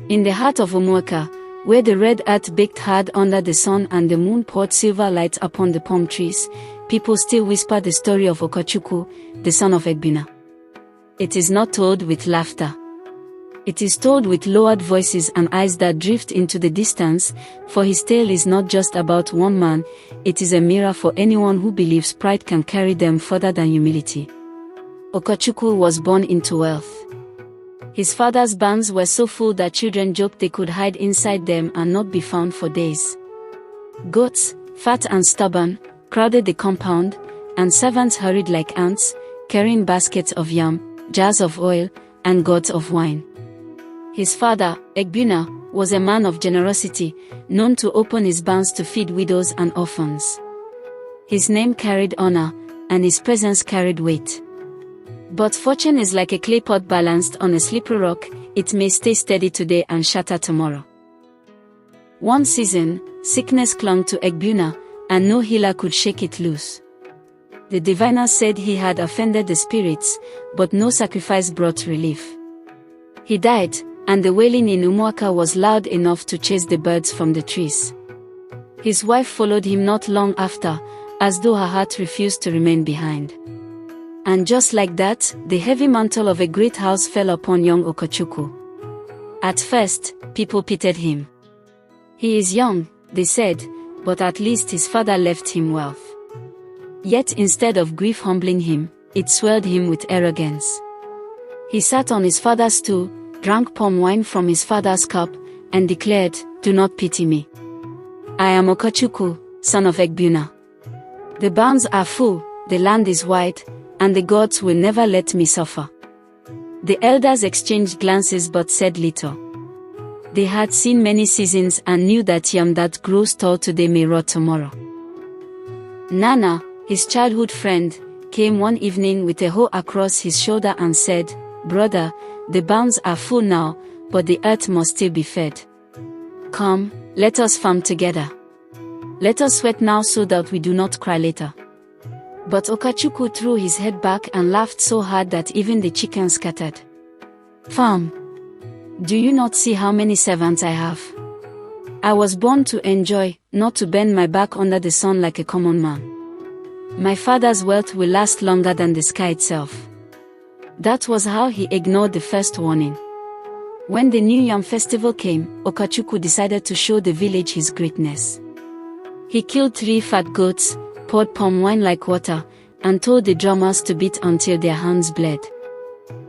In the heart of Umuaka, where the red earth baked hard under the sun and the moon poured silver light upon the palm trees, people still whisper the story of Okechukwu, the son of Egbuna. It is not told with laughter. It is told with lowered voices and eyes that drift into the distance, for his tale is not just about one man, it is a mirror for anyone who believes pride can carry them further than humility. Okechukwu was born into wealth. His father's barns were so full that children joked they could hide inside them and not be found for days. Goats, fat and stubborn, crowded the compound, and servants hurried like ants, carrying baskets of yam, jars of oil, and gourds of wine. His father, Egbuna, was a man of generosity, known to open his barns to feed widows and orphans. His name carried honor, and his presence carried weight. But fortune is like a clay pot balanced on a slippery rock, it may stay steady today and shatter tomorrow. One season, sickness clung to Egbuna, and no healer could shake it loose. The diviners said he had offended the spirits, but no sacrifice brought relief. He died, and the wailing in Umuaka was loud enough to chase the birds from the trees. His wife followed him not long after, as though her heart refused to remain behind. And just like that, the heavy mantle of a great house fell upon young Okechukwu. At first, people pitied him. He is young, they said, but at least his father left him wealth. Yet instead of grief humbling him, it swelled him with arrogance. He sat on his father's stool, drank palm wine from his father's cup, and declared, "Do not pity me. I am Okechukwu, son of Egbuna. The barns are full, the land is wide, and the gods will never let me suffer." The elders exchanged glances but said little. They had seen many seasons and knew that yam that grows tall today may rot tomorrow. Nana, his childhood friend, came one evening with a hoe across his shoulder and said, "Brother, the barns are full now, but the earth must still be fed. Come, let us farm together. Let us sweat now so that we do not cry later." But Okechukwu threw his head back and laughed so hard that even the chickens scattered. "Farm? Do you not see how many servants I have? I was born to enjoy, not to bend my back under the sun like a common man. My father's wealth will last longer than the sky itself." That was how he ignored the first warning. When the New Yam festival came, Okechukwu decided to show the village his greatness. He killed 3 fat goats, poured palm wine like water, and told the drummers to beat until their hands bled.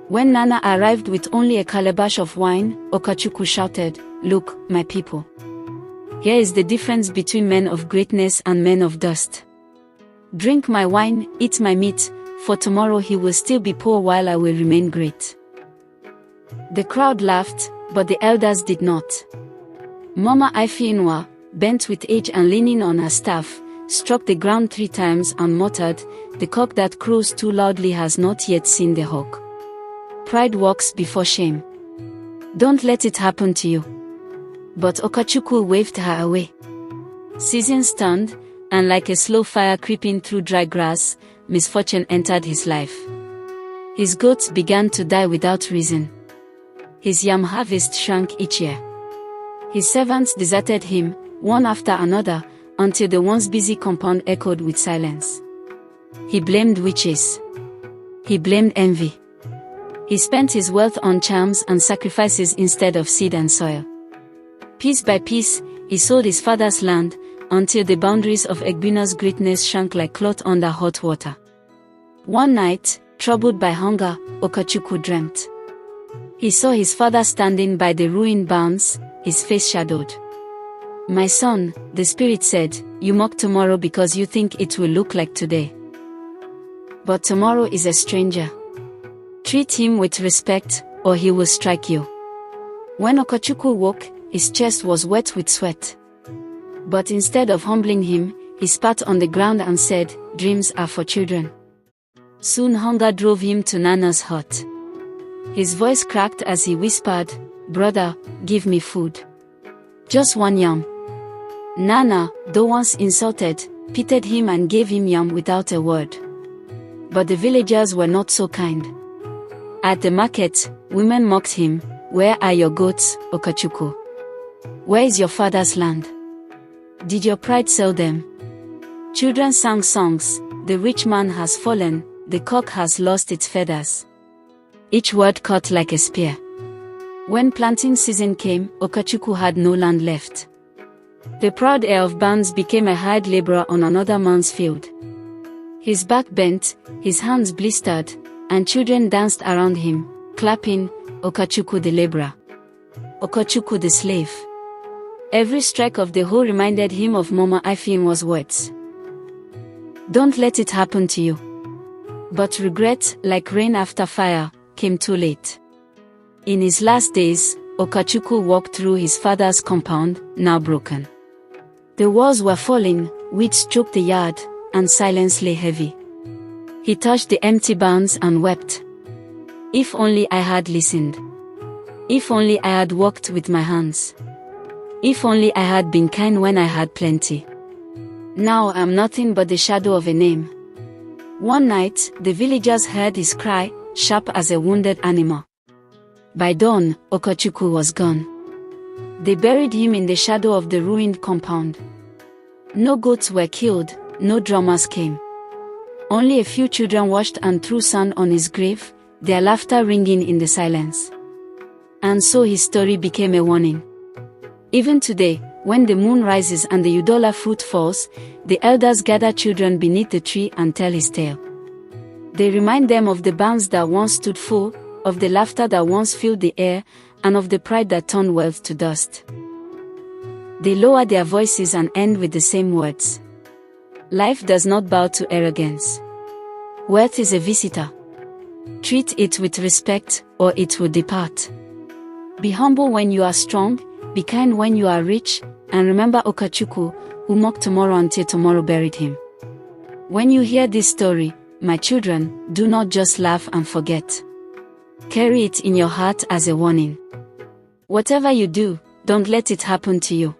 When Nana arrived with only a calabash of wine, Okechukwu shouted, "Look, my people. Here is the difference between men of greatness and men of dust. Drink my wine, eat my meat, for tomorrow he will still be poor while I will remain great." The crowd laughed, but the elders did not. Mama Ifiinwa, bent with age and leaning on her staff, struck the ground 3 times and muttered, "The cock that crows too loudly has not yet seen the hawk. Pride walks before shame. Don't let it happen to you." But Okechukwu waved her away. Seasons turned, and like a slow fire creeping through dry grass, misfortune entered his life. His goats began to die without reason. His yam harvest shrank each year. His servants deserted him, one after another, until the once busy compound echoed with silence. He blamed witches. He blamed envy. He spent his wealth on charms and sacrifices instead of seed and soil. Piece by piece, he sold his father's land, until the boundaries of Egbuna's greatness shrank like cloth under hot water. One night, troubled by hunger, Okechukwu dreamt. He saw his father standing by the ruined barns, his face shadowed. "My son," the spirit said, "you mock tomorrow because you think it will look like today. But tomorrow is a stranger. Treat him with respect, or he will strike you." When Okechukwu woke, his chest was wet with sweat. But instead of humbling him, he spat on the ground and said, "Dreams are for children." Soon hunger drove him to Nana's hut. His voice cracked as he whispered, "Brother, give me food. Just one yam." Nana, though once insulted, pitied him and gave him yam without a word. But the villagers were not so kind. At the market, women mocked him, Where are your goats, Okechukwu? Where is your father's land? Did your pride sell them? Children sang songs, the rich man has fallen, the cock has lost its feathers. Each word cut like a spear. When planting season came, Okechukwu had no land left. The proud heir of Barnes became a hired laborer on another man's field. His back bent, his hands blistered, and children danced around him, clapping, Okechukwu the laborer, Okechukwu the slave. Every strike of the hoe reminded him of Mama Ifeanyi's words. Don't let it happen to you. But regret, like rain after fire, came too late. In his last days, Okechukwu walked through his father's compound, now broken. The walls were falling, weeds choked the yard, and silence lay heavy. He touched the empty barns and wept. If only I had listened. If only I had walked with my hands. If only I had been kind when I had plenty. Now I am nothing but the shadow of a name. One night, the villagers heard his cry, sharp as a wounded animal. By dawn, Okechukwu was gone. They buried him in the shadow of the ruined compound. No goats were killed, no drummers came. Only a few children washed and threw sand on his grave, their laughter ringing in the silence. And so his story became a warning. Even today, when the moon rises and the Udola fruit falls, the elders gather children beneath the tree and tell his tale. They remind them of the barns that once stood full, of the laughter that once filled the air, and of the pride that turned wealth to dust. They lower their voices and end with the same words. Life does not bow to arrogance. Wealth is a visitor. Treat it with respect, or it will depart. Be humble when you are strong, be kind when you are rich, and remember Okechukwu, who mocked tomorrow until tomorrow buried him. When you hear this story, my children, do not just laugh and forget. Carry it in your heart as a warning. Whatever you do, don't let it happen to you.